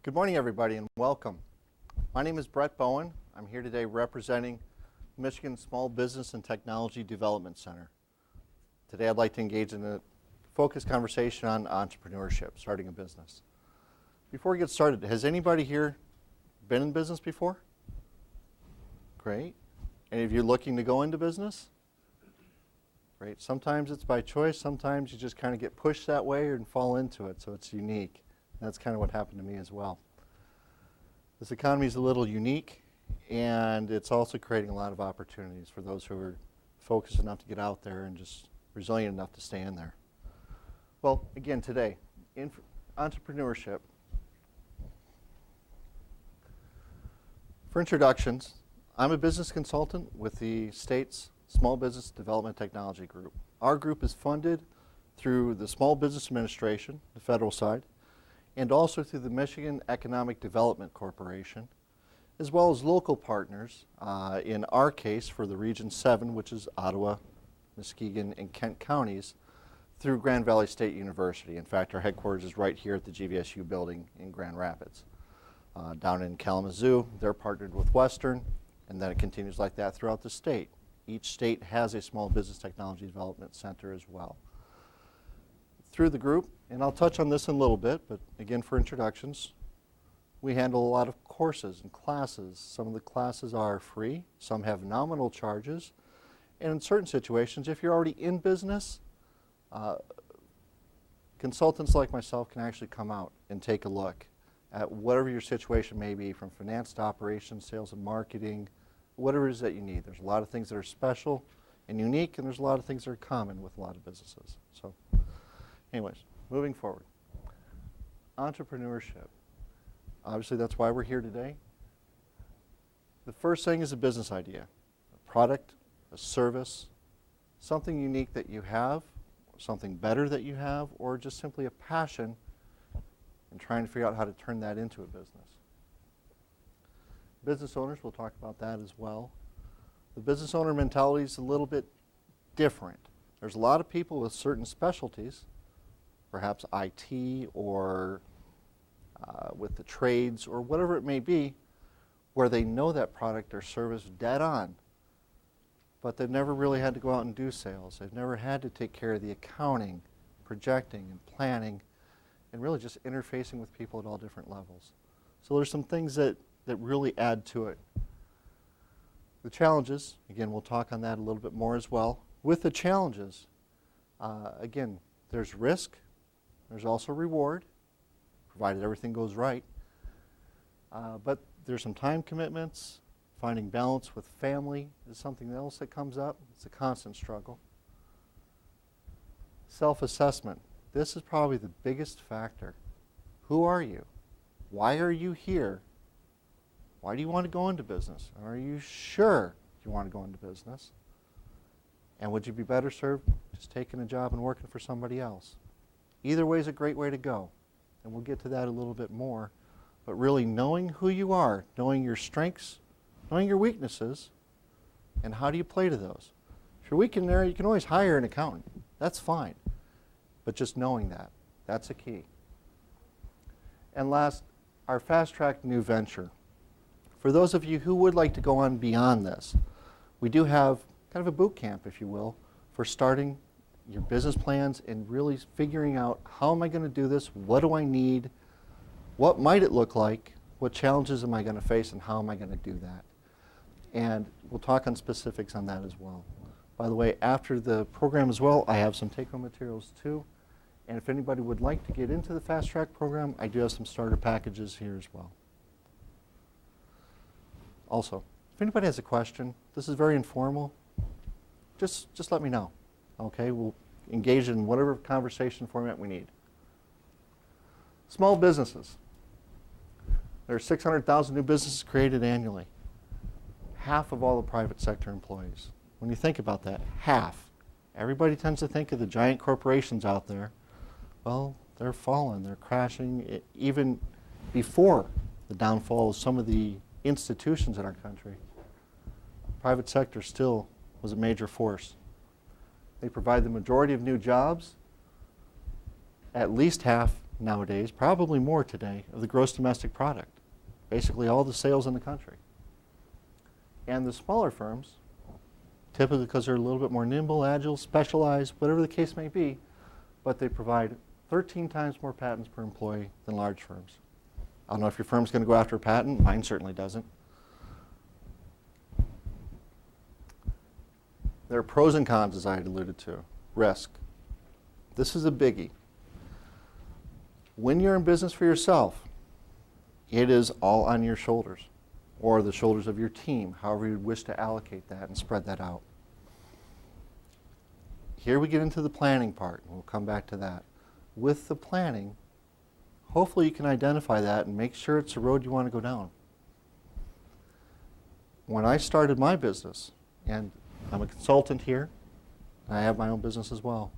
Good morning, everybody, and welcome. My name is Brett Bowen. I'm here today representing Michigan Small Business and Technology Development Center. Today I'd like to engage in a focused conversation on entrepreneurship, starting a business. Before we get started, has anybody here been in business before? Great. Any of you looking to go into business? Great. Sometimes it's by choice, sometimes you just kind of get pushed that way and fall into it, so it's unique. That's kind of what happened to me as well. This economy is a little unique, and it's also creating a lot of opportunities for those who are focused enough to get out there and just resilient enough to stay in there. Well, again, today, entrepreneurship. For introductions, I'm a business consultant with the state's Small Business Development Technology Group. Our group is funded through the Small Business Administration, the federal side, and also through the Michigan Economic Development Corporation, as well as local partners, in our case for the Region 7, which is Ottawa, Muskegon, and Kent counties, through Grand Valley State University. In fact, our headquarters is right here at the GVSU building in Grand Rapids. Down in Kalamazoo, they're partnered with Western, and then it continues like that throughout the state. Each state has a Small Business Technology Development Center as well. Through the group, and I'll touch on this in a little bit, but again for introductions, we handle a lot of courses and classes. Some of the classes are free, some have nominal charges, and in certain situations, if you're already in business, consultants like myself can actually come out and take a look at whatever your situation may be, from finance to operations, sales and marketing, whatever it is that you need. There's a lot of things that are special and unique, and there's a lot of things that are common with a lot of businesses. So, anyways, moving forward. Entrepreneurship. Obviously, that's why we're here today. The first thing is a business idea, a product, a service, something unique that you have, something better that you have, or just simply a passion and trying to figure out how to turn that into a business. Business owners, we'll talk about that as well. The business owner mentality is a little bit different. There's a lot of people with certain specialties, perhaps IT or with the trades or whatever it may be, where they know that product or service dead on, but they've never really had to go out and do sales. They've never had to take care of the accounting, projecting, and planning, and really just interfacing with people at all different levels. So there's some things that really add to it. The challenges, again, we'll talk on that a little bit more as well. With the challenges, again, there's risk, there's also reward, provided everything goes right. But there's some time commitments. Finding balance with family is something else that comes up. It's a constant struggle. Self-assessment. This is probably the biggest factor. Who are you? Why are you here? Why do you want to go into business? Are you sure you want to go into business? And would you be better served just taking a job and working for somebody else? Either way is a great way to go. And we'll get to that a little bit more. But really knowing who you are, knowing your strengths, knowing your weaknesses, and how do you play to those? If you're weak in there, you can always hire an accountant. That's fine. But just knowing that, that's a key. And last, our fast-track new venture. For those of you who would like to go on beyond this, we do have kind of a boot camp, if you will, for starting your business plans and really figuring out, how am I going to do this? What do I need? What might it look like? What challenges am I going to face, and how am I going to do that? And we'll talk on specifics on that as well. By the way, after the program as well, I have some take-home materials too. And if anybody would like to get into the Fast Track program, I do have some starter packages here as well. Also, if anybody has a question, this is very informal, just let me know. Okay, we'll engage in whatever conversation format we need. Small businesses. There are 600,000 new businesses created annually. Half of all the private sector employees. When you think about that, half. Everybody tends to think of the giant corporations out there. Well, they're falling, they're crashing, even before the downfall of some of the institutions in our country. Private sector still was a major force. They provide the majority of new jobs, at least half, nowadays, probably more today, of the gross domestic product. Basically all the sales in the country. And the smaller firms, typically because they're a little bit more nimble, agile, specialized, whatever the case may be, but they provide 13 times more patents per employee than large firms. I don't know if your firm's going to go after a patent. Mine certainly doesn't. There are pros and cons, as I had alluded to. Risk. This is a biggie. When you're in business for yourself, it is all on your shoulders, or the shoulders of your team, however you wish to allocate that and spread that out. Here we get into the planning part, and we'll come back to that. With the planning, hopefully you can identify that and make sure it's the road you want to go down. When I started my business, and I'm a consultant here, and I have my own business as well,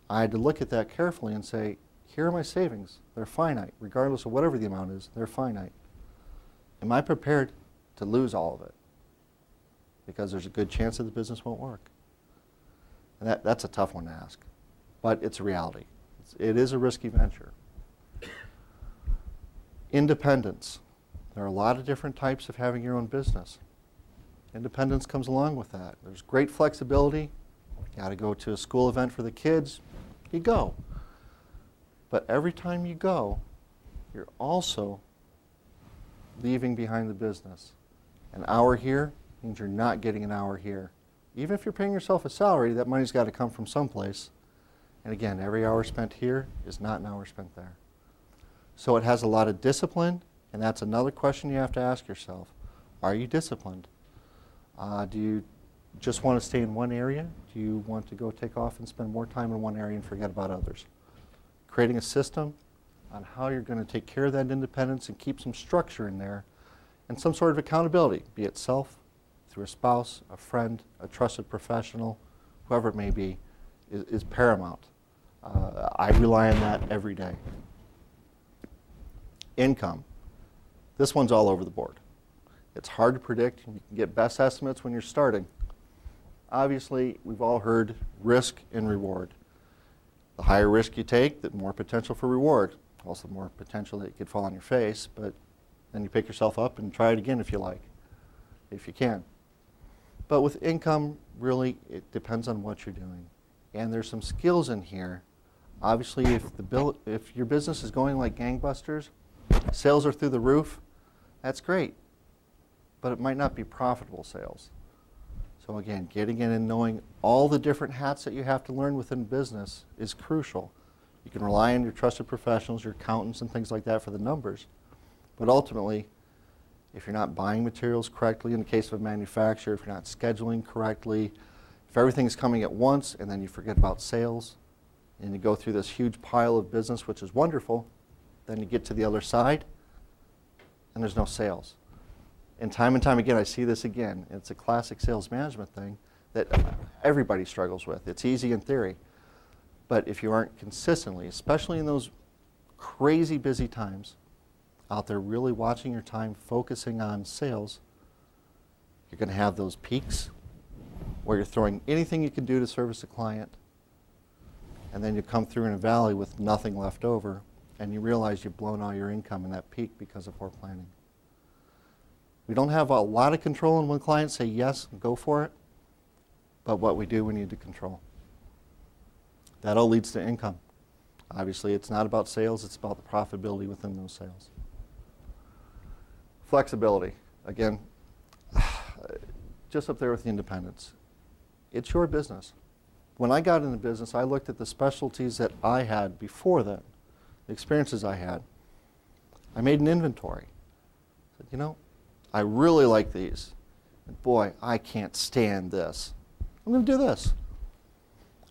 I had to look at that carefully and say, here are my savings. They're finite. Regardless of whatever the amount is, they're finite. Am I prepared to lose all of it? Because there's a good chance that the business won't work. And that's a tough one to ask. But it's a reality. It is a risky venture. Independence. There are a lot of different types of having your own business. Independence comes along with that. There's great flexibility. You got to go to a school event for the kids. You go. But every time you go, you're also leaving behind the business. An hour here means you're not getting an hour here. Even if you're paying yourself a salary, that money's got to come from someplace. And again, every hour spent here is not an hour spent there. So it has a lot of discipline, and that's another question you have to ask yourself. Are you disciplined? Do you just want to stay in one area? Do you want to go take off and spend more time in one area and forget about others? Creating a system on how you're going to take care of that independence and keep some structure in there and some sort of accountability, be it self, through a spouse, a friend, a trusted professional, whoever it may be, is paramount. I rely on that every day. Income. This one's all over the board. It's hard to predict. You can get best estimates when you're starting. Obviously, we've all heard risk and reward. The higher risk you take, the more potential for reward. Also more potential that you could fall on your face, but then you pick yourself up and try it again if you like, if you can. But with income, really, it depends on what you're doing. And there's some skills in here. Obviously, if your business is going like gangbusters, sales are through the roof, that's great. But it might not be profitable sales. So again, getting in and knowing all the different hats that you have to learn within business is crucial. You can rely on your trusted professionals, your accountants and things like that for the numbers. But ultimately, if you're not buying materials correctly in the case of a manufacturer, if you're not scheduling correctly, if everything's coming at once and then you forget about sales and you go through this huge pile of business, which is wonderful, then you get to the other side and there's no sales. And time again, I see this again. It's a classic sales management thing that everybody struggles with. It's easy in theory. But if you aren't consistently, especially in those crazy busy times, out there really watching your time, focusing on sales, you're going to have those peaks where you're throwing anything you can do to service a client, and then you come through in a valley with nothing left over, and you realize you've blown all your income in that peak because of poor planning. We don't have a lot of control in when clients say yes, go for it, but what we do, we need to control. That all leads to income. Obviously, it's not about sales, it's about the profitability within those sales. Flexibility, again, just up there with the independence. It's your business. When I got into business, I looked at the specialties that I had before then, the experiences I had. I made an inventory. I said, you know, I really like these. And boy, I can't stand this. I'm going to do this.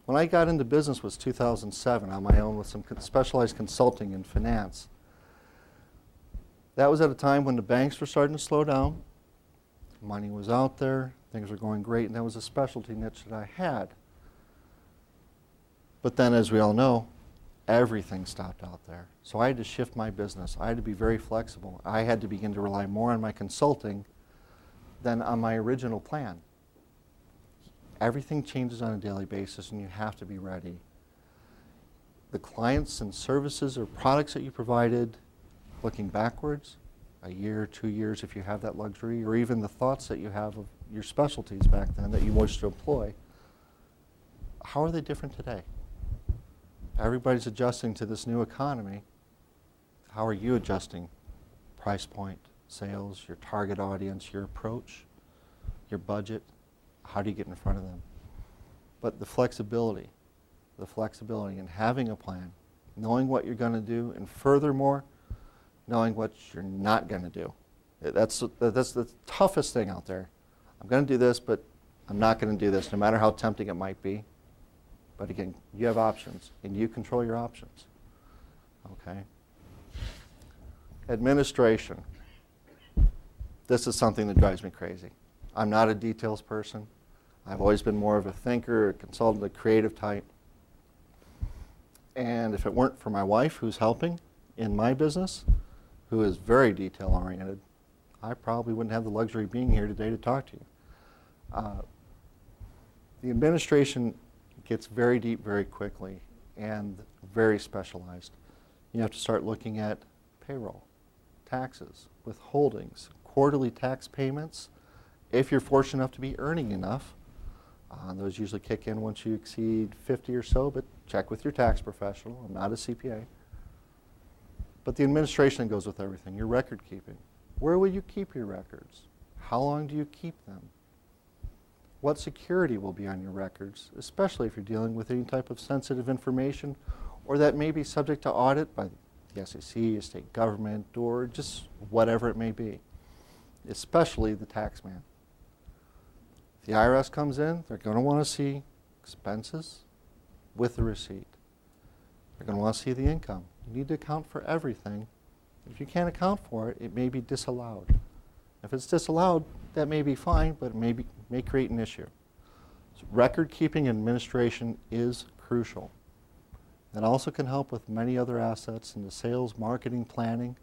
When I got into business was 2007 on my own with some specialized consulting in finance. That was at a time when the banks were starting to slow down. Money was out there. Things were going great. And that was a specialty niche that I had. But then, as we all know, everything stopped out there. So I had to shift my business. I had to be very flexible. I had to begin to rely more on my consulting than on my original plan. Everything changes on a daily basis, and you have to be ready. the clients and services or products that you provided looking backwards, a year, 2 years if you have that luxury, or even the thoughts that you have of your specialties back then that you wish to employ, how are they different today? Everybody's adjusting to this new economy. How are you adjusting? Price point, sales, your target audience, your approach, your budget. How do you get in front of them? But the flexibility and having a plan, knowing what you're going to do, and furthermore, knowing what you're not going to do. That's the toughest thing out there. I'm going to do this, but I'm not going to do this, no matter how tempting it might be. But again, you have options, and you control your options. Okay? Administration. This is something that drives me crazy. I'm not a details person. I've always been more of a thinker, a consultant, a creative type. And if it weren't for my wife, who's helping in my business, who is very detail-oriented, I probably wouldn't have the luxury of being here today to talk to you. The administration gets very deep very quickly and very specialized. You have to start looking at payroll, taxes, withholdings, quarterly tax payments. If you're fortunate enough to be earning enough, those usually kick in once you exceed 50 or so, but check with your tax professional. I'm not a CPA. But the administration goes with everything. Your record keeping. Where will you keep your records? How long do you keep them? What security will be on your records, especially if you're dealing with any type of sensitive information or that may be subject to audit by the SEC, a state government, or just whatever it may be, especially the tax man. If the IRS comes in, they're going to want to see expenses with the receipt. They're going to want to see the income. You need to account for everything. If you can't account for it, it may be disallowed. If it's disallowed, that may be fine, but it may create an issue. So record keeping and administration is crucial. That also can help with many other assets in the sales, marketing, planning.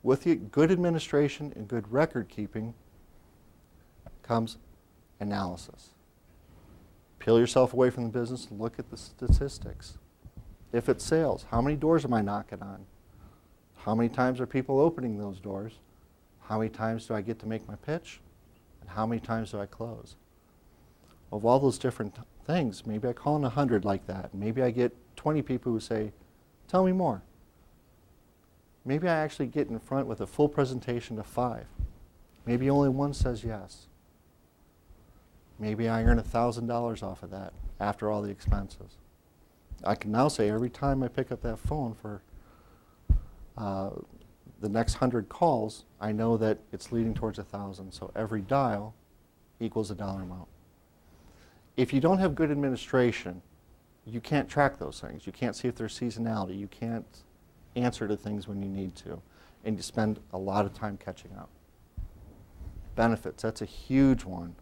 With the good administration and good record keeping comes analysis. Peel yourself away from the business and look at the statistics. If it's sales, how many doors am I knocking on? How many times are people opening those doors? How many times do I get to make my pitch? And how many times do I close? Of all those different things, maybe I call in 100 like that. Maybe I get 20 people who say, tell me more. Maybe I actually get in front with a full presentation of 5. Maybe only one says yes. Maybe I earn $1,000 off of that after all the expenses. I can now say every time I pick up that phone for the next 100 calls, I know that it's leading towards 1,000. So every dial equals a dollar amount. If you don't have good administration, you can't track those things. You can't see if there's seasonality. You can't answer to things when you need to. And you spend a lot of time catching up. Benefits, that's a huge one.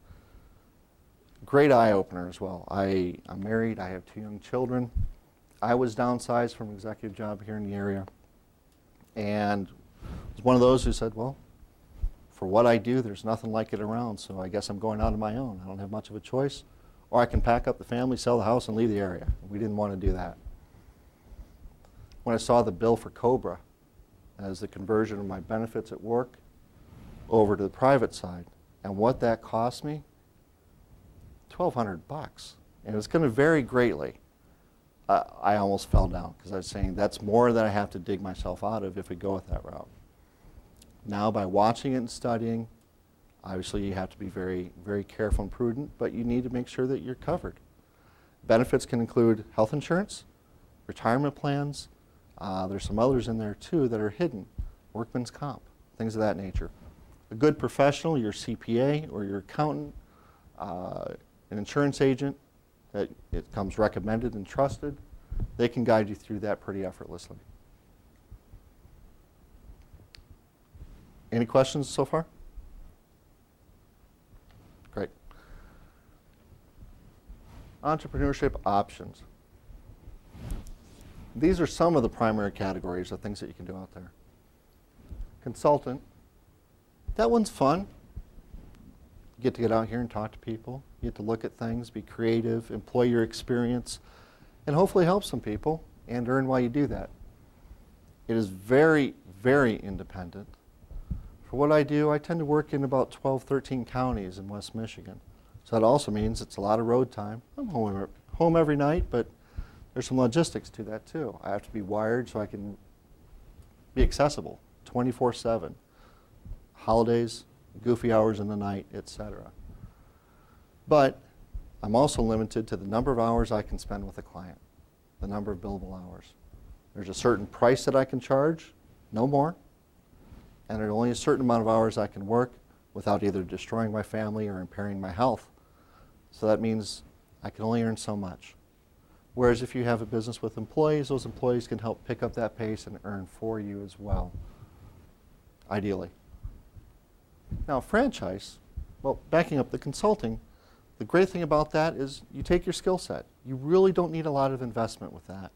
Great eye-opener as well. I'm married. I have 2 young children. I was downsized from an executive job here in the area. And was one of those who said, well, for what I do, there's nothing like it around, so I guess I'm going out on my own. I don't have much of a choice. Or I can pack up the family, sell the house, and leave the area. We didn't want to do that. When I saw the bill for COBRA as the conversion of my benefits at work over to the private side, and what that cost me, $1,200. And it's going to vary greatly. I almost fell down because I was saying that's more than I have to dig myself out of if we go with that route. Now, by watching it and studying, obviously you have to be very, very careful and prudent, but you need to make sure that you're covered. Benefits can include health insurance, retirement plans. There's some others in there too that are hidden. Workman's comp, things of that nature. A good professional, your CPA or your accountant, an insurance agent that it comes recommended and trusted, they can guide you through that pretty effortlessly. Any questions so far? Great. Entrepreneurship options. These are some of the primary categories of things that you can do out there. Consultant. That one's fun. You get to get out here and talk to people. You get to look at things, be creative, employ your experience, and hopefully help some people and earn while you do that. It is very, very independent. For what I do, I tend to work in about 12, 13 counties in West Michigan. So that also means it's a lot of road time. I'm home every night, but there's some logistics to that too. I have to be wired so I can be accessible 24/7. Holidays, goofy hours in the night, etc. But I'm also limited to the number of hours I can spend with a client, the number of billable hours. There's a certain price that I can charge, no more, and there's only a certain amount of hours I can work without either destroying my family or impairing my health. So that means I can only earn so much. Whereas if you have a business with employees, those employees can help pick up that pace and earn for you as well, ideally. Now, franchise, well, backing up the consulting, the great thing about that is you take your skill set. You really don't need a lot of investment with that,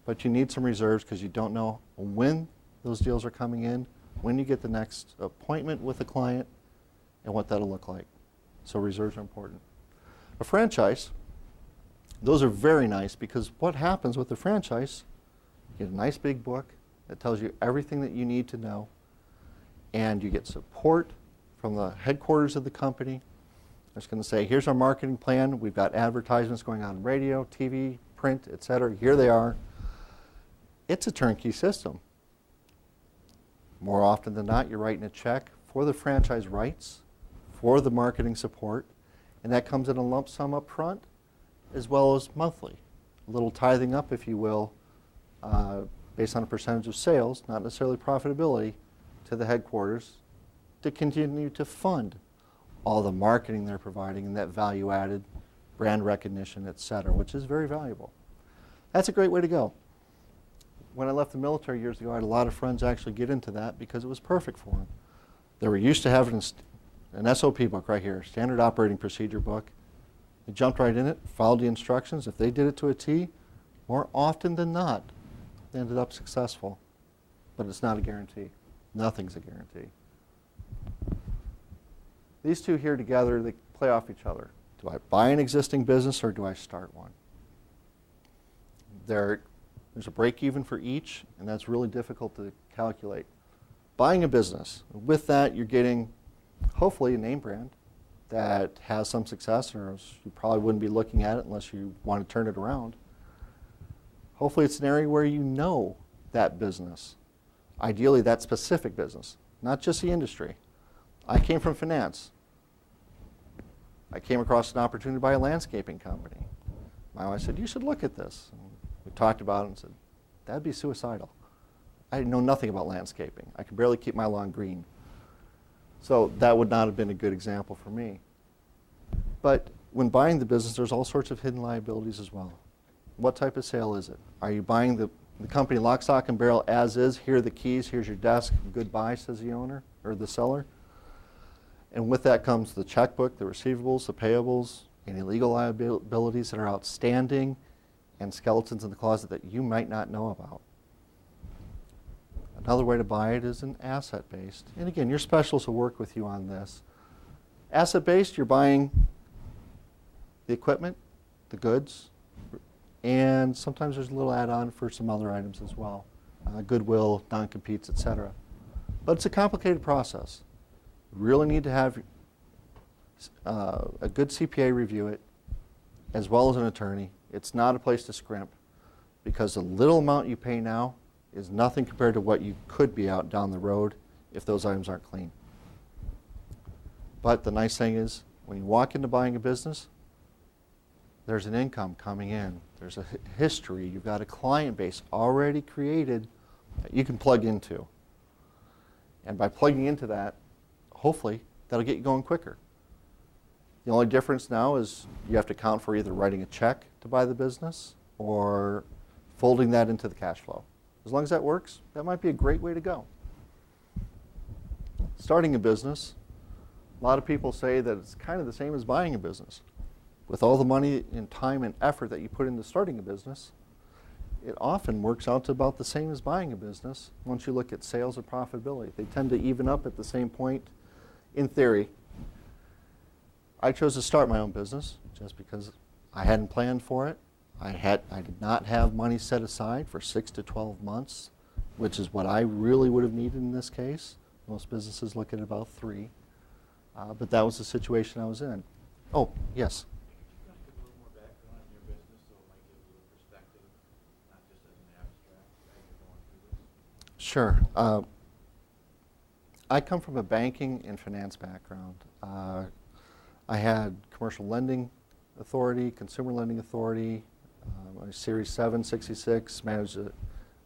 but you need some reserves because you don't know when those deals are coming in, when you get the next appointment with a client, and what that'll look like. So reserves are important. A franchise, those are very nice because what happens with the franchise, you get a nice big book that tells you everything that you need to know, and you get support from the headquarters of the company. It's going to say, here's our marketing plan. We've got advertisements going on radio, TV, print, etc. Here they are. It's a turnkey system. More often than not, you're writing a check for the franchise rights, for the marketing support, and that comes in a lump sum up front as well as monthly. A little tithing up, if you will, based on a percentage of sales, not necessarily profitability, to the headquarters to continue to fund all the marketing they're providing and that value-added brand recognition, et cetera, which is very valuable. That's a great way to go. When I left the military years ago, I had a lot of friends actually get into that because it was perfect for them. They were used to having an SOP book right here, Standard Operating Procedure book. They jumped right in it, followed the instructions. If they did it to a T, more often than not, they ended up successful. But it's not a guarantee. Nothing's a guarantee. These two here together, they play off each other. Do I buy an existing business or do I start one? There's a break even for each, and that's really difficult to calculate. Buying a business, with that you're getting hopefully a name brand that has some success, or else you probably wouldn't be looking at it unless you want to turn it around. Hopefully it's an area where you know that business. Ideally that specific business, not just the industry. I came from finance. I came across an opportunity to buy a landscaping company. My wife said, you should look at this. And we talked about it and said, that'd be suicidal. I know nothing about landscaping. I could barely keep my lawn green. So that would not have been a good example for me. But when buying the business, there's all sorts of hidden liabilities as well. What type of sale is it? Are you buying the company lock, stock, and barrel as is? Here are the keys, here's your desk, goodbye, says the owner or the seller. And with that comes the checkbook, the receivables, the payables, any legal liabilities that are outstanding, and skeletons in the closet that you might not know about. Another way to buy it is an asset-based. And again, your specialists will work with you on this. Asset-based, you're buying the equipment, the goods, and sometimes there's a little add-on for some other items as well. Goodwill, non-competes, etc. But it's a complicated process. You really need to have a good CPA review it, as well as an attorney. It's not a place to scrimp, because the little amount you pay now is nothing compared to what you could be out down the road if those items aren't clean. But the nice thing is, when you walk into buying a business, there's an income coming in. There's a history. You've got a client base already created that you can plug into. And by plugging into that, hopefully, that'll get you going quicker. The only difference now is you have to account for either writing a check to buy the business or folding that into the cash flow. As long as that works, that might be a great way to go. Starting a business, a lot of people say that it's kind of the same as buying a business. With all the money and time and effort that you put into starting a business, it often works out to about the same as buying a business once you look at sales and profitability. They tend to even up at the same point in theory. I chose to start my own business just because I hadn't planned for it. I did not have money set aside for 6 to 12 months, which is what I really would have needed in this case. Most businesses look at about 3. But that was the situation I was in. Oh, yes. Could you give a little more background on your business so it might give a little perspective, not just as an abstract as you're going through this? Sure. I come from a banking and finance background. I had commercial lending authority, consumer lending authority, a Series 7, 66, managed a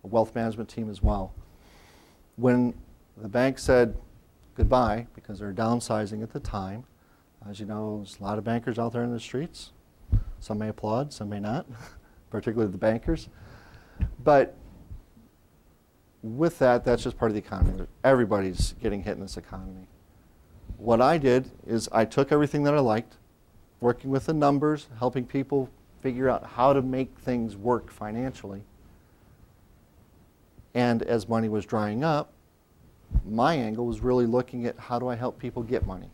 wealth management team as well. When the bank said goodbye, because they're downsizing at the time, as you know, there's a lot of bankers out there in the streets. Some may applaud, some may not, particularly the bankers. But with that, that's just part of the economy. Everybody's getting hit in this economy. What I did is I took everything that I liked, working with the numbers, helping people figure out how to make things work financially. And as money was drying up, my angle was really looking at how do I help people get money.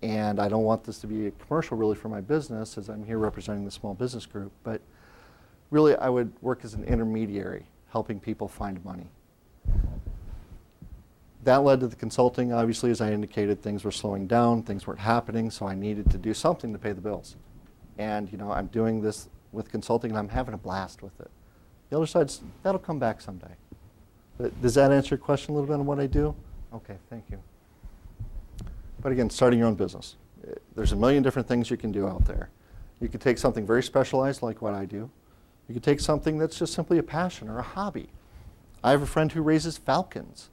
And I don't want this to be a commercial really for my business, as I'm here representing the small business group, but really I would work as an intermediary, helping people find money. That led to the consulting. Obviously, as I indicated, things were slowing down, things weren't happening, so I needed to do something to pay the bills. And I'm doing this with consulting, and I'm having a blast with it. The other side's, that'll come back someday. But does that answer your question a little bit on what I do? Okay, thank you. But again, starting your own business. There's a million different things you can do out there. You could take something very specialized like what I do. You could take something that's just simply a passion or a hobby. I have a friend who raises falcons.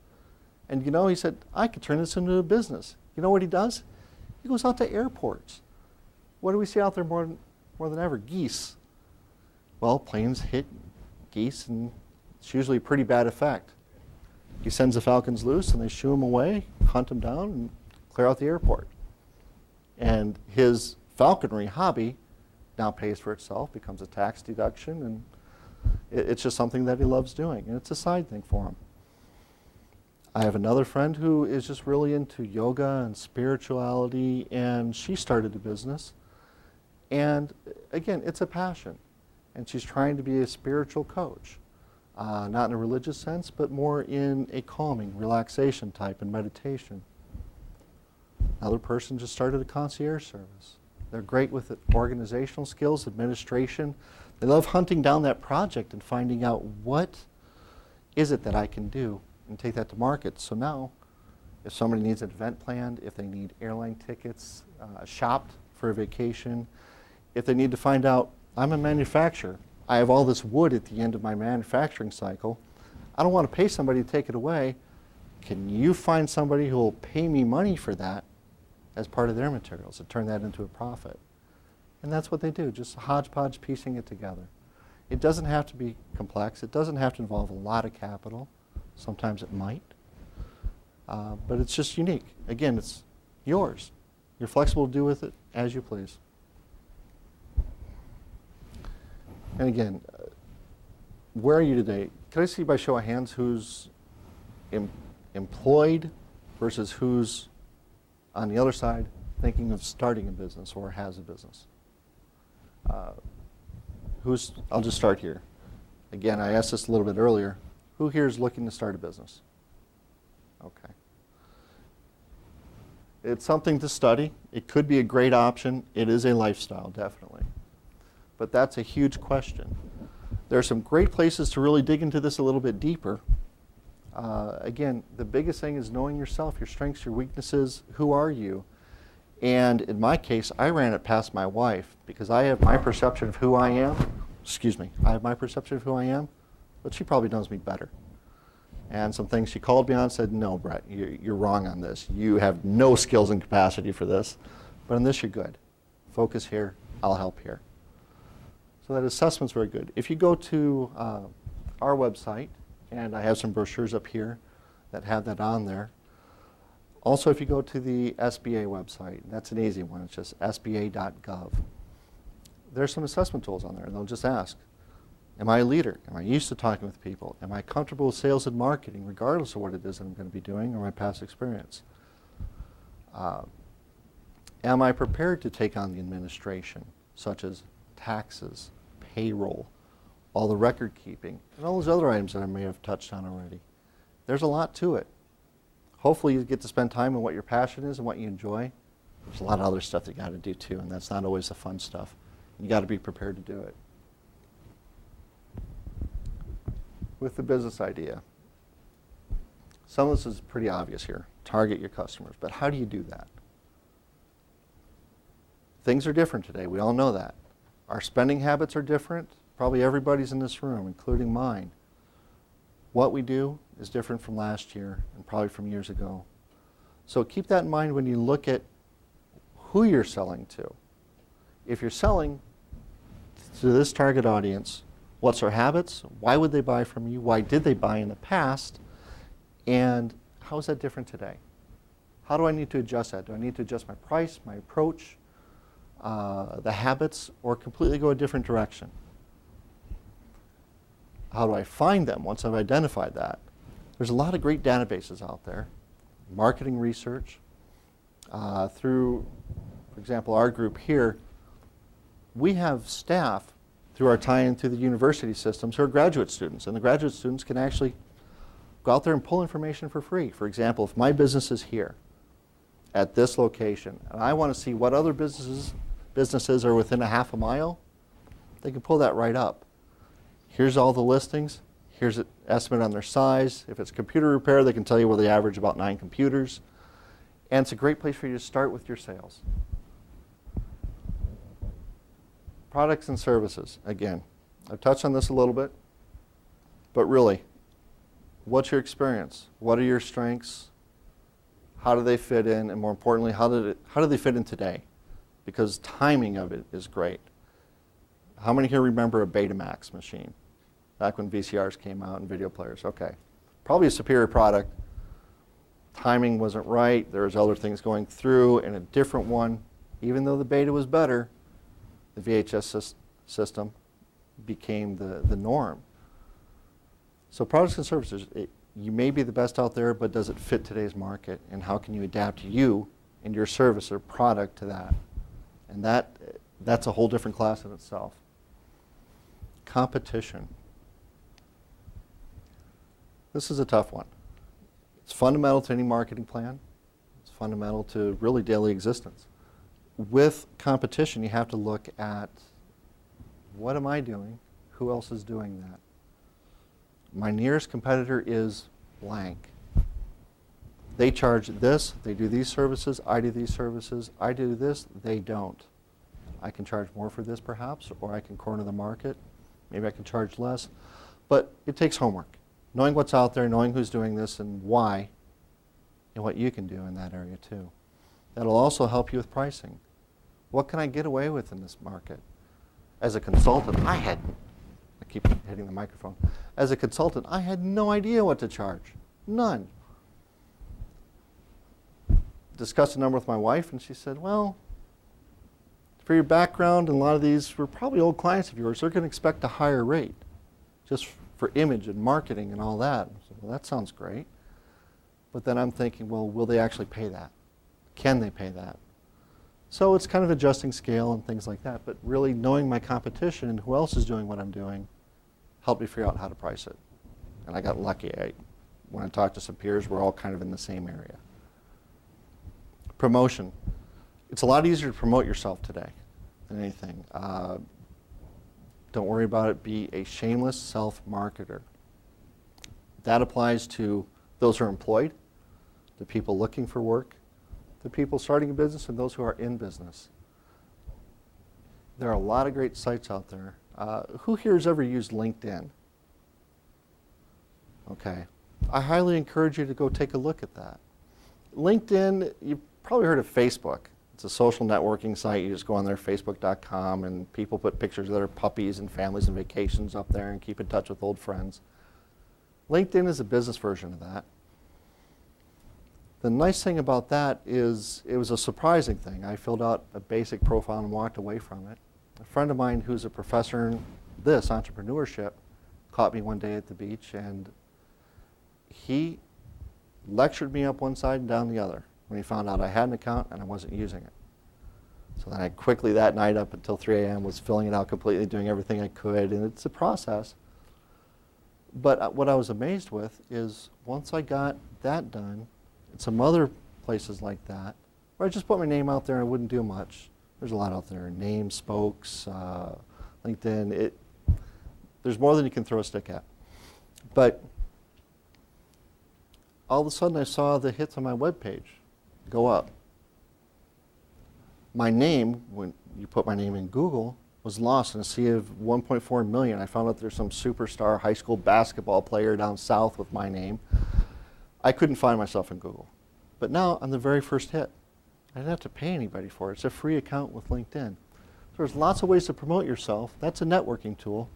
And he said, I could turn this into a business. You know what he does? He goes out to airports. What do we see out there more than ever? Geese. Well, planes hit geese, and it's usually a pretty bad effect. He sends the falcons loose, and they shoo them away, hunt them down, and clear out the airport. And his falconry hobby now pays for itself, becomes a tax deduction, and it's just something that he loves doing, and it's a side thing for him. I have another friend who is just really into yoga and spirituality, and she started a business. And again, it's a passion. And she's trying to be a spiritual coach, not in a religious sense, but more in a calming, relaxation type and meditation. Another person just started a concierge service. They're great with organizational skills, administration. They love hunting down that project and finding out what is it that I can do and take that to market. So now, if somebody needs an event planned, if they need airline tickets, shopped for a vacation, if they need to find out, I'm a manufacturer, I have all this wood at the end of my manufacturing cycle, I don't want to pay somebody to take it away. Can you find somebody who will pay me money for that as part of their materials and turn that into a profit? And that's what they do, just hodgepodge piecing it together. It doesn't have to be complex. It doesn't have to involve a lot of capital. Sometimes it might. But it's just unique. Again, it's yours. You're flexible to do with it as you please. And again, where are you today? Can I see by show of hands who's employed versus who's on the other side thinking of starting a business or has a business? I'll just start here. Again, I asked this a little bit earlier. Who here is looking to start a business? Okay. It's something to study. It could be a great option. It is a lifestyle, definitely. But that's a huge question. There are some great places to really dig into this a little bit deeper. Again, the biggest thing is knowing yourself, your strengths, your weaknesses. Who are you? And in my case, I ran it past my wife because I have my perception of who I am. I have my perception of who I am, but she probably knows me better. And some things she called me on and said, no, Brett, you're wrong on this. You have no skills and capacity for this. But on this, you're good. Focus here. I'll help here. So that assessment's very good. If you go to our website, and I have some brochures up here that have that on there. Also, if you go to the SBA website, that's an easy one. It's just sba.gov. There's some assessment tools on there, and they'll just ask, am I a leader? Am I used to talking with people? Am I comfortable with sales and marketing, regardless of what it is that I'm going to be doing or my past experience? Am I prepared to take on the administration, such as taxes, payroll, all the record keeping, and all those other items that I may have touched on already. There's a lot to it. Hopefully you get to spend time on what your passion is and what you enjoy. There's a lot of other stuff you got to do too, and that's not always the fun stuff. You got to be prepared to do it. With the business idea, some of this is pretty obvious here. Target your customers, but how do you do that? Things are different today. We all know that. Our spending habits are different. Probably everybody's in this room, including mine. What we do is different from last year and probably from years ago. So keep that in mind when you look at who you're selling to. If you're selling to this target audience, what's their habits? Why would they buy from you? Why did they buy in the past? And how is that different today? How do I need to adjust that? Do I need to adjust my price, my approach, the habits, or completely go a different direction? How do I find them once I've identified that? There's a lot of great databases out there. Marketing research. Through, for example, our group here, we have staff through our tie-in through the university systems who are graduate students, and the graduate students can actually go out there and pull information for free. For example, if my business is here at this location, and I want to see what other businesses are within a half a mile, they can pull that right up. Here's all the listings. Here's an estimate on their size. If it's computer repair, they can tell you where they average about 9 computers. And it's a great place for you to start with your sales. Products and services. Again, I've touched on this a little bit, but really, what's your experience? What are your strengths? How do they fit in? And more importantly, how do they fit in today? Because timing of it is great. How many here remember a Betamax machine? Back when VCRs came out and video players. Okay. Probably a superior product. Timing wasn't right. There was other things going through, and a different one. Even though the Beta was better, the VHS system became the norm. So products and services, you may be the best out there, but does it fit today's market? And how can you adapt you and your service or product to that? And that's a whole different class in itself. Competition. This is a tough one. It's fundamental to any marketing plan. It's fundamental to really daily existence. With competition, you have to look at what am I doing? Who else is doing that? My nearest competitor is blank. They charge this, they do these services, I do these services, I do this, they don't. I can charge more for this perhaps, or I can corner the market. Maybe I can charge less. But it takes homework. Knowing what's out there, knowing who's doing this and why, and what you can do in that area too. That'll also help you with pricing. What can I get away with in this market? As a consultant, I keep hitting the microphone. As a consultant, I had no idea what to charge. None. Discussed a number with my wife, and she said, well, for your background, and a lot of these were probably old clients of yours, they're going to expect a higher rate, just for image and marketing and all that. I said, well, that sounds great. But then I'm thinking, well, will they actually pay that? Can they pay that? So it's kind of adjusting scale and things like that, but really knowing my competition and who else is doing what I'm doing helped me figure out how to price it. And I got lucky. When I talked to some peers, we're all kind of in the same area. Promotion. It's a lot easier to promote yourself today than anything. Don't worry about it. Be a shameless self-marketer. That applies to those who are employed, the people looking for work, the people starting a business, and those who are in business. There are a lot of great sites out there. Who here has ever used LinkedIn? Okay. I highly encourage you to go take a look at that. LinkedIn, you've probably heard of Facebook. It's a social networking site. You just go on there, facebook.com, and people put pictures of their puppies and families and vacations up there and keep in touch with old friends. LinkedIn is a business version of that. The nice thing about that is it was a surprising thing. I filled out a basic profile and walked away from it. A friend of mine who's a professor in this, entrepreneurship, caught me one day at the beach, and he lectured me up one side and down the other when he found out I had an account and I wasn't using it. So then I quickly that night up until 3 a.m. was filling it out completely, doing everything I could, and it's a process. But what I was amazed with is once I got that done, and some other places like that, where I just put my name out there and I wouldn't do much. There's a lot out there, names, spokes, LinkedIn. There's more than you can throw a stick at. But all of a sudden I saw the hits on my webpage go up. My name, when you put my name in Google, was lost in a sea of 1.4 million. I found out there's some superstar high school basketball player down south with my name. I couldn't find myself in Google. But now I'm the very first hit. I didn't have to pay anybody for it. It's a free account with LinkedIn. So there's lots of ways to promote yourself. That's a networking tool.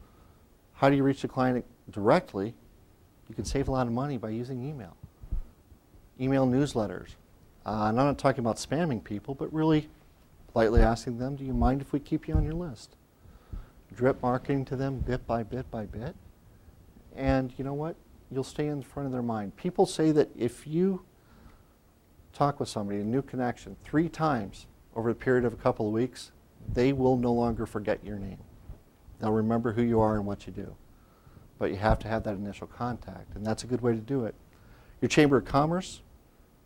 How do you reach the client directly? You can save a lot of money by using email. Email newsletters. And I'm not talking about spamming people, but really politely asking them, do you mind if we keep you on your list? Drip marketing to them bit by bit by bit. And you know what? You'll stay in front of their mind. People say that if you talk with somebody, a new connection, 3 times over the period of a couple of weeks, they will no longer forget your name. They'll remember who you are and what you do. But you have to have that initial contact, and that's a good way to do it. Your Chamber of Commerce,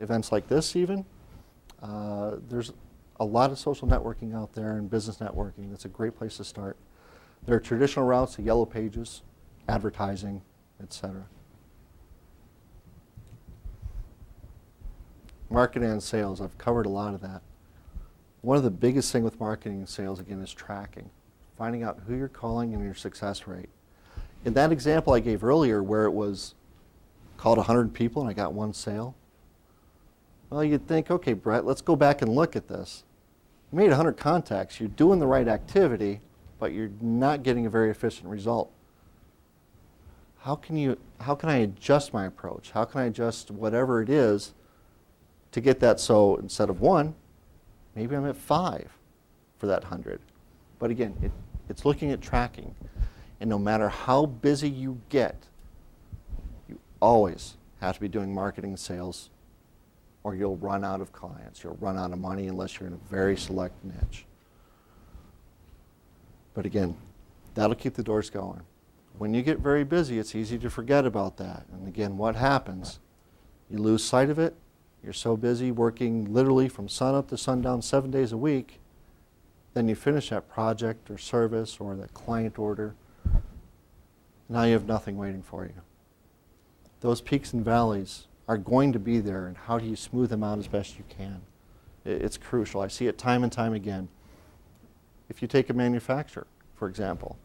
events like this even, there's a lot of social networking out there and business networking. That's a great place to start. There are traditional routes to Yellow Pages, advertising, etc. Marketing and sales, I've covered a lot of that. One of the biggest things with marketing and sales, again, is tracking. Finding out who you're calling and your success rate. In that example I gave earlier where it was called 100 people and I got 1 sale, well, you'd think, okay, Brett, let's go back and look at this. You made 100 contacts, you're doing the right activity, but you're not getting a very efficient result. How can I adjust my approach? How can I adjust whatever it is to get that so instead of 1, maybe I'm at 5 for that 100. But again, it's looking at tracking. And no matter how busy you get, you always have to be doing marketing and sales or you'll run out of clients. You'll run out of money unless you're in a very select niche. But again, that'll keep the doors going. When you get very busy, it's easy to forget about that. And again, what happens? You lose sight of it. You're so busy working literally from sunup to sundown 7 days a week, then you finish that project or service or that client order. Now you have nothing waiting for you. Those peaks and valleys are going to be there, and how do you smooth them out as best you can? It's crucial. I see it time and time again. If you take a manufacturer, for example,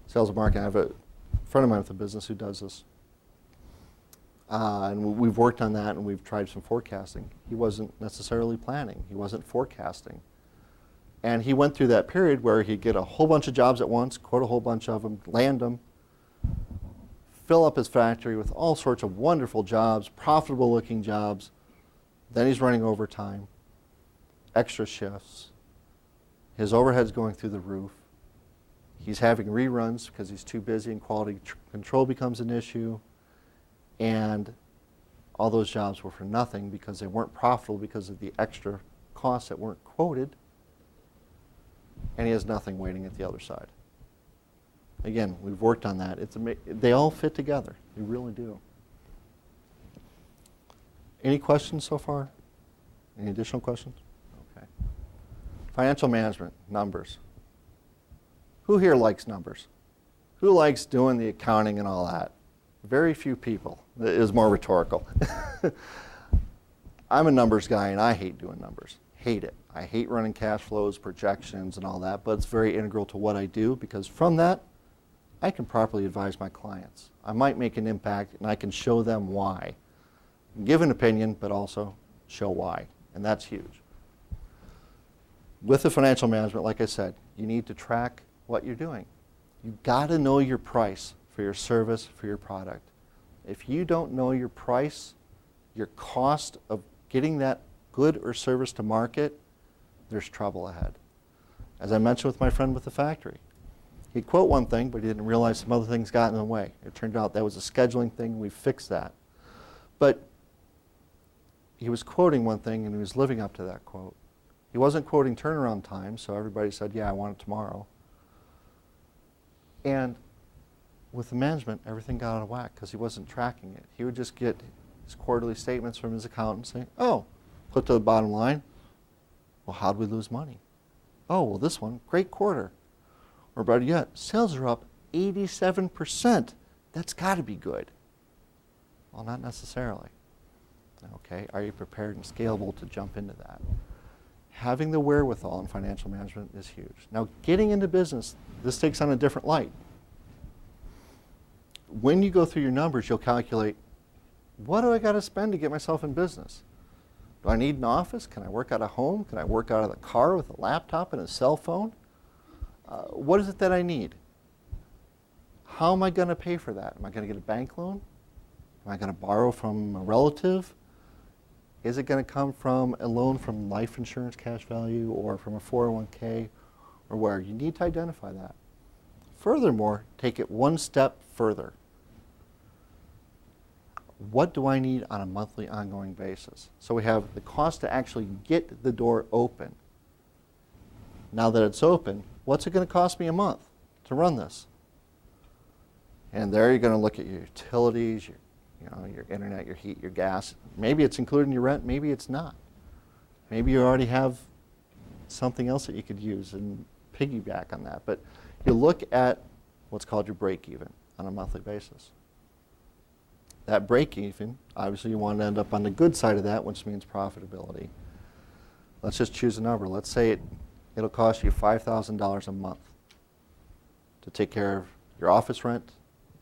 sales and marketing, I have a friend of mine with a business who does this. And we've worked on that and we've tried some forecasting. He wasn't necessarily planning. He wasn't forecasting. And he went through that period where he'd get a whole bunch of jobs at once, quote a whole bunch of them, land them, fill up his factory with all sorts of wonderful jobs, profitable looking jobs. Then he's running overtime, extra shifts. His overhead's going through the roof. He's having reruns because he's too busy and quality control becomes an issue. And all those jobs were for nothing because they weren't profitable because of the extra costs that weren't quoted. And he has nothing waiting at the other side. Again, we've worked on that. They all fit together. They really do. Any questions so far? Any additional questions? Okay. Financial management, numbers. Who here likes numbers? Who likes doing the accounting and all that? Very few people. It is more rhetorical. I'm a numbers guy and I hate doing numbers. Hate it. I hate running cash flows, projections, and all that, but it's very integral to what I do because from that, I can properly advise my clients. I might make an impact and I can show them why. Give an opinion, but also show why, and that's huge. With the financial management, like I said, you need to track what you're doing. You've got to know your price for your service, for your product. If you don't know your price, your cost of getting that good or service to market, there's trouble ahead. As I mentioned with my friend with the factory, he'd quote one thing, but he didn't realize some other things got in the way. It turned out that was a scheduling thing. We fixed that. But he was quoting one thing and he was living up to that quote. He wasn't quoting turnaround time, so everybody said, yeah, I want it tomorrow. And with the management, everything got out of whack because he wasn't tracking it. He would just get his quarterly statements from his accountant saying, oh, put to the bottom line, well, how'd we lose money? Oh, well, this one, great quarter. Or better yet, sales are up 87%. That's got to be good. Well, not necessarily. Okay, are you prepared and scalable to jump into that? Having the wherewithal in financial management is huge. Now, getting into business, this takes on a different light. When you go through your numbers, you'll calculate, what do I got to spend to get myself in business? Do I need an office? Can I work out of home? Can I work out of the car with a laptop and a cell phone? What is it that I need? How am I going to pay for that? Am I going to get a bank loan? Am I going to borrow from a relative? Is it going to come from a loan from life insurance cash value or from a 401k or where? You need to identify that. Furthermore, take it one step further. What do I need on a monthly ongoing basis? So we have the cost to actually get the door open. Now that it's open, what's it going to cost me a month to run this? And there you're going to look at your utilities, your internet, your heat, your gas. Maybe it's included in your rent, maybe it's not. Maybe you already have something else that you could use and piggyback on that. But you look at what's called your break even on a monthly basis. That break even, obviously you want to end up on the good side of that, which means profitability. Let's just choose a number. Let's say it'll cost you $5,000 a month to take care of your office rent,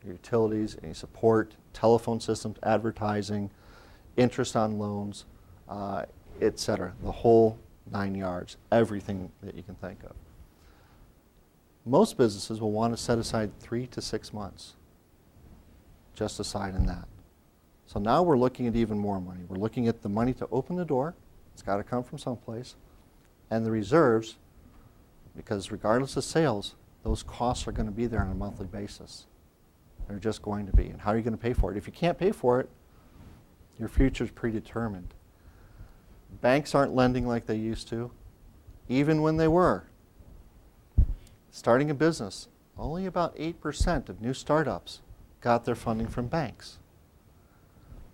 your utilities, any support, telephone systems, advertising, interest on loans, etc. The whole 9 yards, everything that you can think of. Most businesses will want to set aside 3 to 6 months just aside in that. So now we're looking at even more money. We're looking at the money to open the door. It's got to come from someplace. And the reserves, because regardless of sales, those costs are going to be there on a monthly basis. They're just going to be. And how are you going to pay for it? If you can't pay for it, your future is predetermined. Banks aren't lending like they used to, even when they were. Starting a business, only about 8% of new startups got their funding from banks.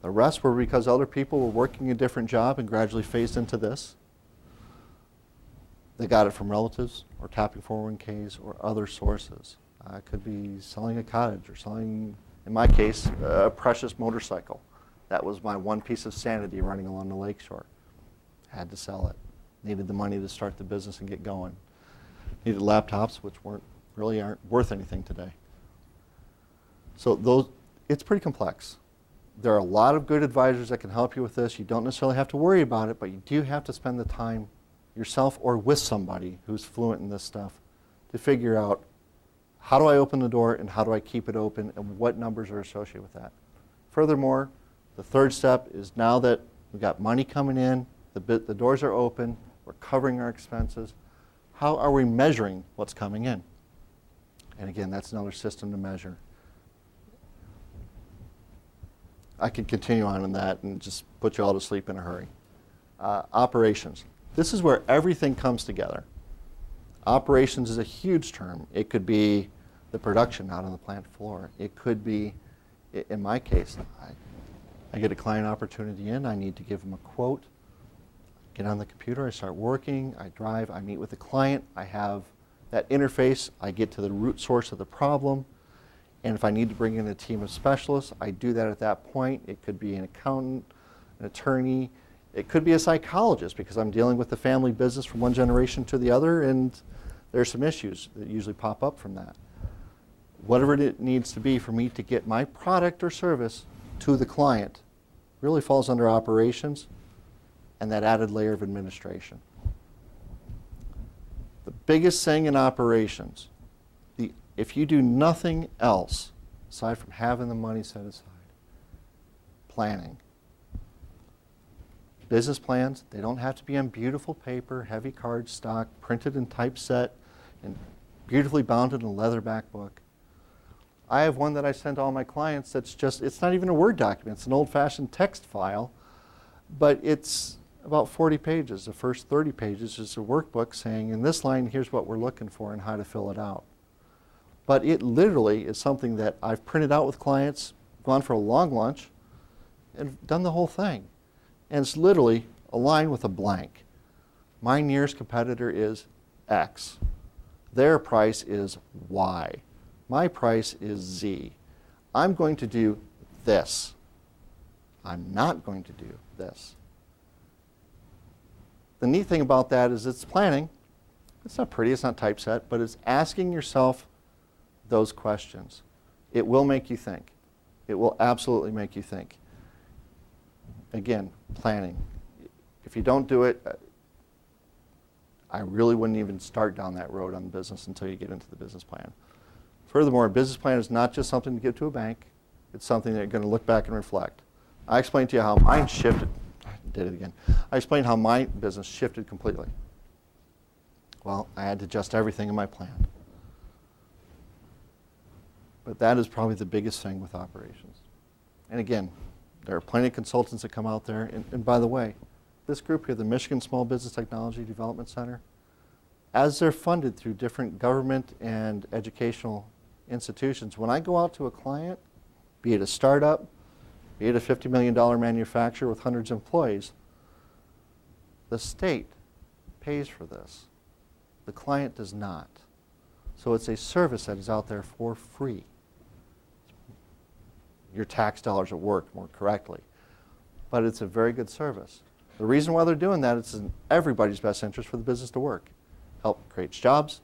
The rest were because other people were working a different job and gradually phased into this. They got it from relatives or tapping 401ks or other sources. It could be selling a cottage or selling, in my case, a precious motorcycle. That was my one piece of sanity running along the lakeshore. Had to sell it. Needed the money to start the business and get going. Needed laptops, which really aren't worth anything today. So it's pretty complex. There are a lot of good advisors that can help you with this. You don't necessarily have to worry about it, but you do have to spend the time yourself or with somebody who's fluent in this stuff to figure out, how do I open the door and how do I keep it open and what numbers are associated with that. Furthermore, the third step is now that we've got money coming in, the doors are open, we're covering our expenses, how are we measuring what's coming in? And again, that's another system to measure. I could continue on in that and just put you all to sleep in a hurry. Operations. This is where everything comes together. Operations is a huge term. It could be the production out on the plant floor. It could be, in my case, I get a client opportunity in, I need to give them a quote, get on the computer, I start working, I drive, I meet with the client, I have that interface, I get to the root source of the problem, and if I need to bring in a team of specialists, I do that at that point. It could be an accountant, an attorney, it could be a psychologist because I'm dealing with the family business from one generation to the other, and there's some issues that usually pop up from that. Whatever it needs to be for me to get my product or service to the client really falls under operations and that added layer of administration. The biggest thing in operations, if you do nothing else aside from having the money set aside, planning. Business plans, they don't have to be on beautiful paper, heavy card stock, printed and typeset, and beautifully bound in a leatherback book. I have one that I send to all my clients that's it's not even a Word document, it's an old-fashioned text file, but it's about 40 pages. The first 30 pages is a workbook saying, in this line, here's what we're looking for and how to fill it out. But it literally is something that I've printed out with clients, gone for a long lunch, and done the whole thing. And it's literally a line with a blank. My nearest competitor is X. Their price is Y. My price is Z. I'm going to do this. I'm not going to do this. The neat thing about that is it's planning. It's not pretty, it's not typeset, but it's asking yourself those questions. It will make you think. It will absolutely make you think. Again, planning. If you don't do it, I really wouldn't even start down that road on the business until you get into the business plan. Furthermore, a business plan is not just something to give to a bank. It's something that you're going to look back and reflect. I explained to you how mine shifted. I did it again. I explained how my business shifted completely. Well, I had to adjust everything in my plan. But that is probably the biggest thing with operations. And again, there are plenty of consultants that come out there. And by the way, this group here, the Michigan Small Business Technology Development Center, as they're funded through different government and educational institutions, when I go out to a client, be it a startup, be it a $50 million manufacturer with hundreds of employees, the state pays for this. The client does not. So it's a service that is out there for free. Your tax dollars at work more correctly. But it's a very good service. The reason why they're doing that is in everybody's best interest for the business to work. Help creates jobs,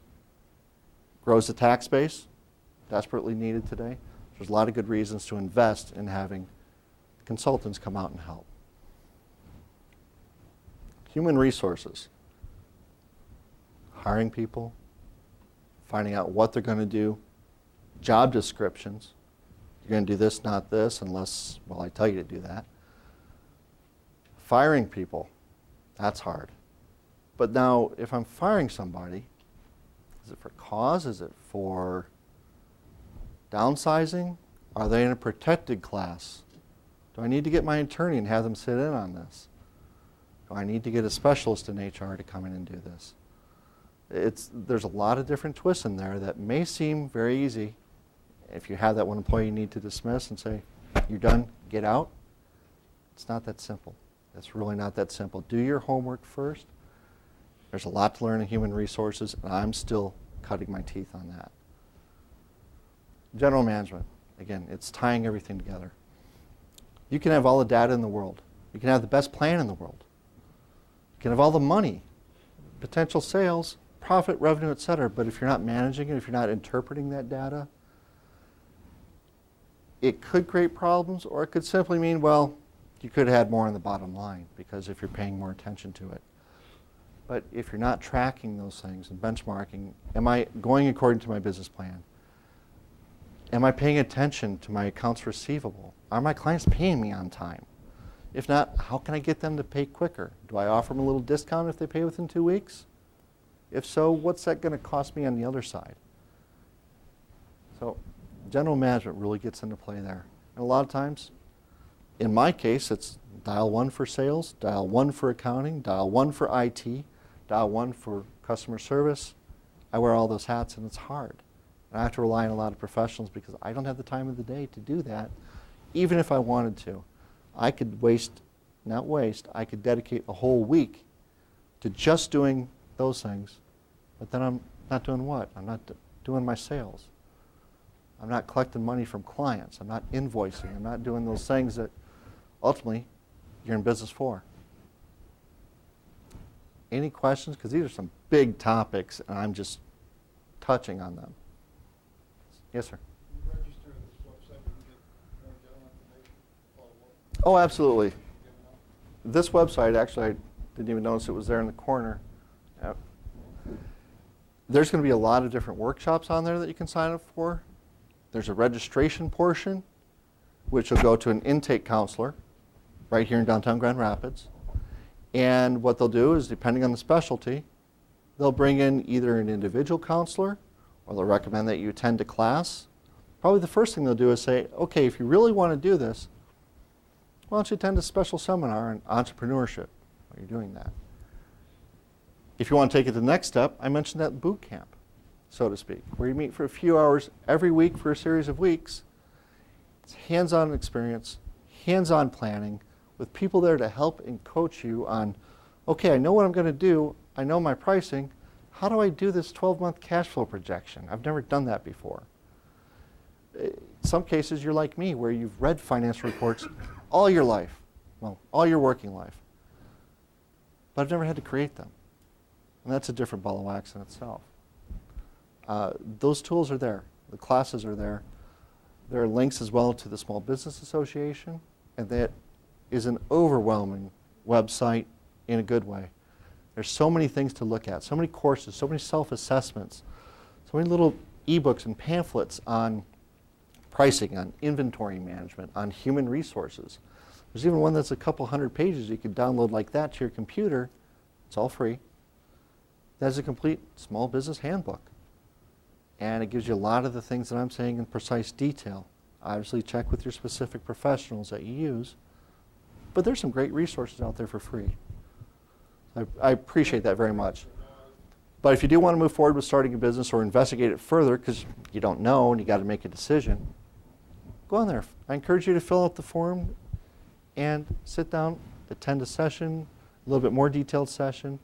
grows the tax base, desperately needed today. There's a lot of good reasons to invest in having consultants come out and help. Human resources. Hiring people, finding out what they're going to do, job descriptions. You're going to do this, not this, unless, well, I tell you to do that. Firing people, that's hard. But now, if I'm firing somebody, is it for cause? Is it for downsizing? Are they in a protected class? Do I need to get my attorney and have them sit in on this? Do I need to get a specialist in HR to come in and do this? There's a lot of different twists in there that may seem very easy. If you have that one employee you need to dismiss and say, you're done, get out, it's not that simple. It's really not that simple. Do your homework first. There's a lot to learn in human resources, and I'm still cutting my teeth on that. General management, again, it's tying everything together. You can have all the data in the world. You can have the best plan in the world. You can have all the money, potential sales, profit, revenue, etc. But if you're not managing it, if you're not interpreting that data, it could create problems, or it could simply mean, well, you could have had more on the bottom line because if you're paying more attention to it. But if you're not tracking those things and benchmarking, am I going according to my business plan? Am I paying attention to my accounts receivable? Are my clients paying me on time? If not, how can I get them to pay quicker? Do I offer them a little discount if they pay within 2 weeks? If so, what's that going to cost me on the other side? So general management really gets into play there. And a lot of times, in my case, it's dial 1 for sales, dial 1 for accounting, dial 1 for IT, dial 1 for customer service. I wear all those hats and it's hard. And I have to rely on a lot of professionals because I don't have the time of the day to do that, even if I wanted to. I could I could dedicate a whole week to just doing those things, but then I'm not doing what? I'm not doing my sales. I'm not collecting money from clients. I'm not invoicing. I'm not doing those things that ultimately you're in business for. Any questions? Because these are some big topics and I'm just touching on them. Yes, sir. You register this website and get more general information, follow up. Oh, absolutely. This website, actually, I didn't even notice it was there in the corner. There's going to be a lot of different workshops on there that you can sign up for. There's a registration portion, which will go to an intake counselor right here in downtown Grand Rapids. And what they'll do is, depending on the specialty, they'll bring in either an individual counselor or they'll recommend that you attend a class. Probably the first thing they'll do is say, okay, if you really want to do this, why don't you attend a special seminar on entrepreneurship? you're doing that. If you want to take it to the next step, I mentioned that boot camp, so to speak, where you meet for a few hours every week for a series of weeks. It's hands-on experience, hands-on planning, with people there to help and coach you on, okay, I know what I'm going to do, I know my pricing, how do I do this 12-month cash flow projection? I've never done that before. In some cases, you're like me, where you've read financial reports all your life, well, all your working life, but I've never had to create them. And that's a different ball of wax in itself. Those tools are there. The classes are there. There are links as well to the Small Business Association, and that is an overwhelming website in a good way. There's so many things to look at, so many courses, so many self-assessments, so many little ebooks and pamphlets on pricing, on inventory management, on human resources. There's even one that's a couple hundred pages you can download like that to your computer. It's all free. That's a complete small business handbook. And it gives you a lot of the things that I'm saying in precise detail. Obviously check with your specific professionals that you use, but there's some great resources out there for free. I appreciate that very much. But if you do want to move forward with starting a business or investigate it further because you don't know and you got to make a decision, go on there. I encourage you to fill out the form and sit down, attend a session, a little bit more detailed session,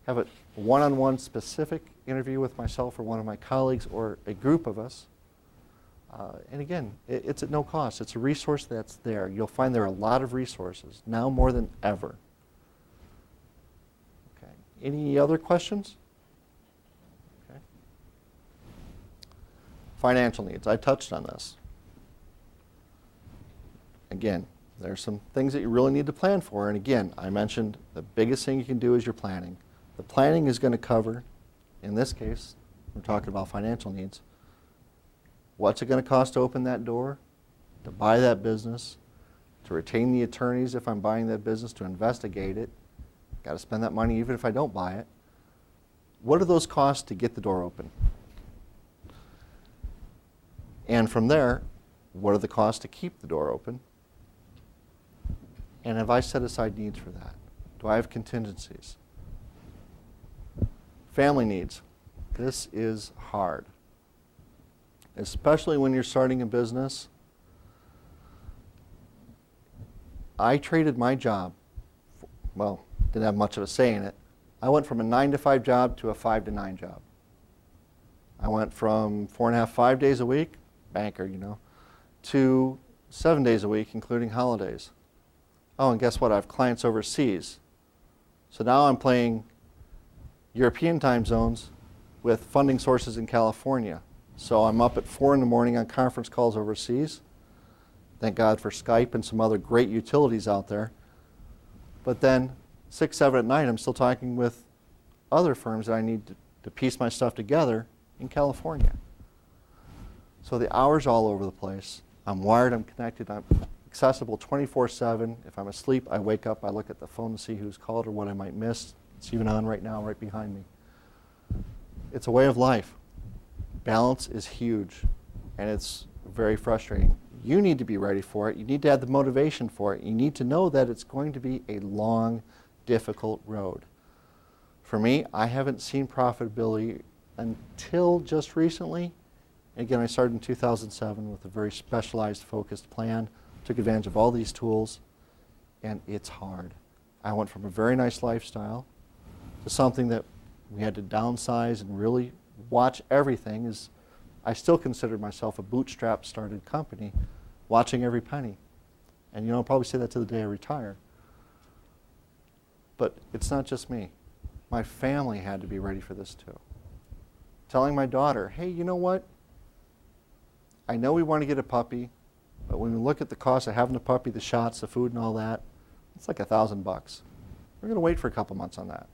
have a one-on-one specific interview with myself or one of my colleagues or a group of us. And again, it's at no cost. It's a resource that's there. You'll find there are a lot of resources, now more than ever. Okay. Any other questions? Okay. Financial needs. I touched on this. Again, there are some things that you really need to plan for. And again, I mentioned the biggest thing you can do is your planning. The planning is going to cover, in this case, we're talking about financial needs. What's it going to cost to open that door, to buy that business, to retain the attorneys if I'm buying that business, to investigate it? Got to spend that money even if I don't buy it. What are those costs to get the door open? And from there, what are the costs to keep the door open? And have I set aside needs for that? Do I have contingencies? Family needs. This is hard, especially when you're starting a business. I traded my job, well, didn't have much of a say in it. I went from a 9-to-5 job to a 5-to-9 job. I went from 4.5, 5 days a week, banker, you know, to 7 days a week, including holidays. Oh, and guess what? I have clients overseas. So now I'm playing European time zones with funding sources in California. So I'm up at 4 in the morning on conference calls overseas. Thank God for Skype and some other great utilities out there. But then 6, 7 at night, I'm still talking with other firms that I need to piece my stuff together in California. So the hours all over the place. I'm wired, I'm connected, I'm accessible 24/7. If I'm asleep, I wake up, I look at the phone to see who's called or what I might miss. It's even on right now, right behind me. It's a way of life. Balance is huge, and it's very frustrating. You need to be ready for it. You need to have the motivation for it. You need to know that it's going to be a long, difficult road. For me, I haven't seen profitability until just recently. Again, I started in 2007 with a very specialized, focused plan, took advantage of all these tools, and it's hard. I went from a very nice lifestyle to something that we had to downsize and really watch everything. Is I still consider myself a bootstrap started company, watching every penny. And you know, I'll probably say that to the day I retire. But it's not just me. My family had to be ready for this too. Telling my daughter, hey, you know what? I know we want to get a puppy, but when we look at the cost of having a puppy, the shots, the food and all that, it's like $1,000. We're going to wait for a couple months on that.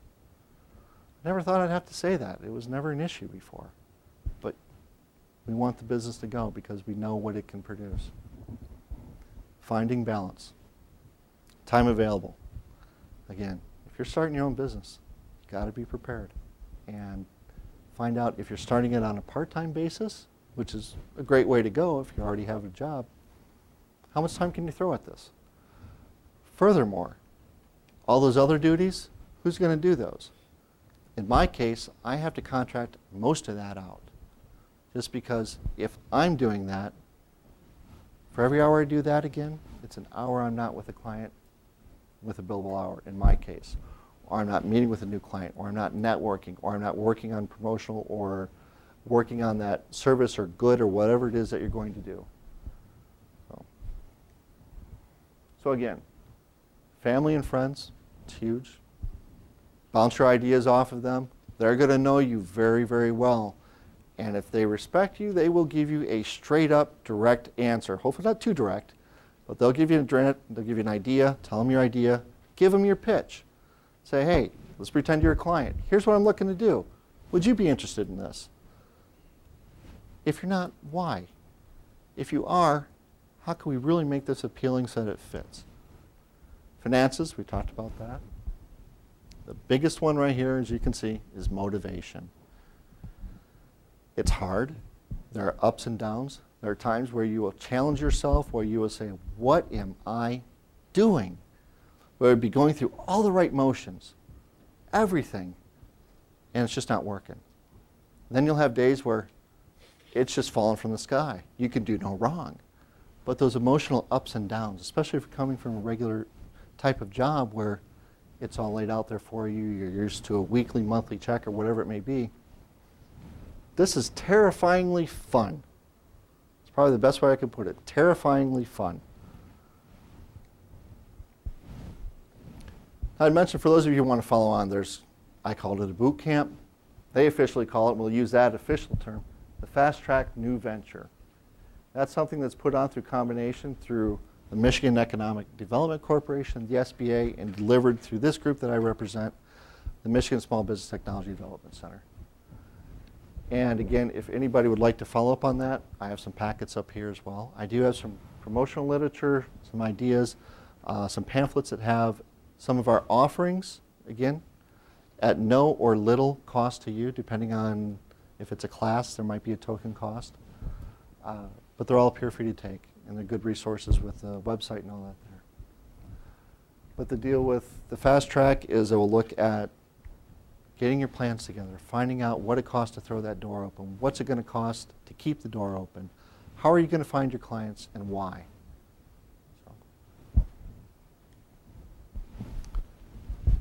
Never thought I'd have to say that. It was never an issue before. But we want the business to go because we know what it can produce. Finding balance. Time available. Again, if you're starting your own business, you've got to be prepared. And find out if you're starting it on a part-time basis, which is a great way to go if you already have a job, how much time can you throw at this? Furthermore, All those other duties, who's going to do those? In my case, I have to contract most of that out. Just because if I'm doing that, for every hour I do that again, it's an hour I'm not with a client with a billable hour in my case. Or I'm not meeting with a new client, or I'm not networking, or I'm not working on promotional, or working on that service or good or whatever it is that you're going to do. So again, family and friends, it's huge. Bounce your ideas off of them. They're going to know you very, very well. And if they respect you, they will give you a straight up, direct answer. Hopefully not too direct, but they'll give you an idea, tell them your idea, give them your pitch. Say, hey, let's pretend you're a client. Here's what I'm looking to do. Would you be interested in this? If you're not, why? If you are, how can we really make this appealing so that it fits? Finances, we talked about that. The biggest one right here, as you can see, is motivation. It's hard. There are ups and downs. There are times where you will challenge yourself, where you will say, what am I doing? Where you'll be going through all the right motions, everything, and it's just not working. Then you'll have days where it's just falling from the sky. You can do no wrong. But those emotional ups and downs, especially if you're coming from a regular type of job where it's all laid out there for you, you're used to a weekly, monthly check or whatever it may be, this is terrifyingly fun. It's probably the best way I could put it. Terrifyingly fun. I'd mentioned for those of you who want to follow on, I called it a boot camp. They officially call it, we'll use that official term, the Fast Track New Venture. That's something that's put on through combination through the Michigan Economic Development Corporation, the SBA, and delivered through this group that I represent, the Michigan Small Business Technology Development Center. And again, if anybody would like to follow up on that, I have some packets up here as well. I do have some promotional literature, some ideas, some pamphlets that have some of our offerings, again, at no or little cost to you, depending on if it's a class, there might be a token cost. But they're all up here for you to take, and they're good resources with the website and all that there. But the deal with the Fast Track is it will look at getting your plans together, finding out what it costs to throw that door open, what's it going to cost to keep the door open, how are you going to find your clients, and why. So.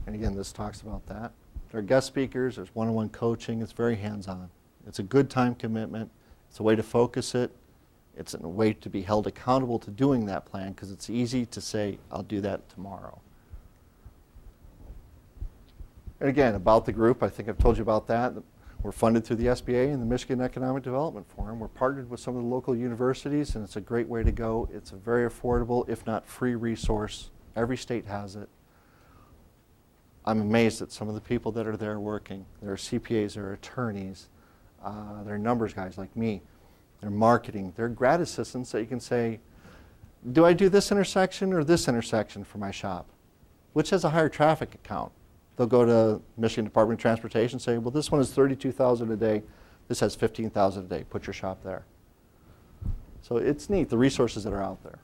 And again, this talks about that. There are guest speakers, there's one-on-one coaching, it's very hands-on. It's a good time commitment, it's a way to focus it, it's a way to be held accountable to doing that plan because it's easy to say, I'll do that tomorrow. And again, about the group, I think I've told you about that. We're funded through the SBA and the Michigan Economic Development Forum. We're partnered with some of the local universities, and it's a great way to go. It's a very affordable, if not free resource. Every state has it. I'm amazed at some of the people that are there working. There are CPAs, there are attorneys, there are numbers guys like me. They're marketing. They're grad assistants that you can say, do I do this intersection or this intersection for my shop? Which has a higher traffic count? They'll go to Michigan Department of Transportation and say, well, this one is 32,000 a day. This has 15,000 a day. Put your shop there. So it's neat, the resources that are out there.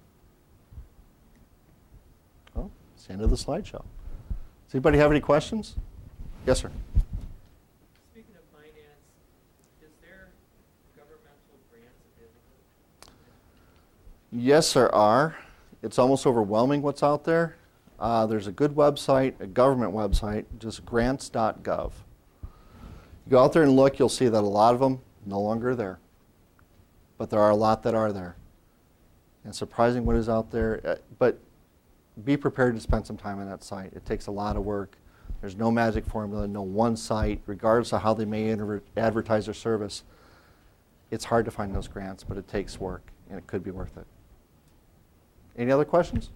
Well, it's the end of the slideshow. Does anybody have any questions? Yes, sir. Speaking of finance, is there governmental grants available? Yes, there are. It's almost overwhelming what's out there. There's a good website, a government website, just grants.gov. You go out there and look, you'll see that a lot of them no longer are there. But there are a lot that are there. And surprising what is out there. But be prepared to spend some time on that site. It takes a lot of work. There's no magic formula, no one site, regardless of how they may advertise their service. It's hard to find those grants, but it takes work, and it could be worth it. Any other questions?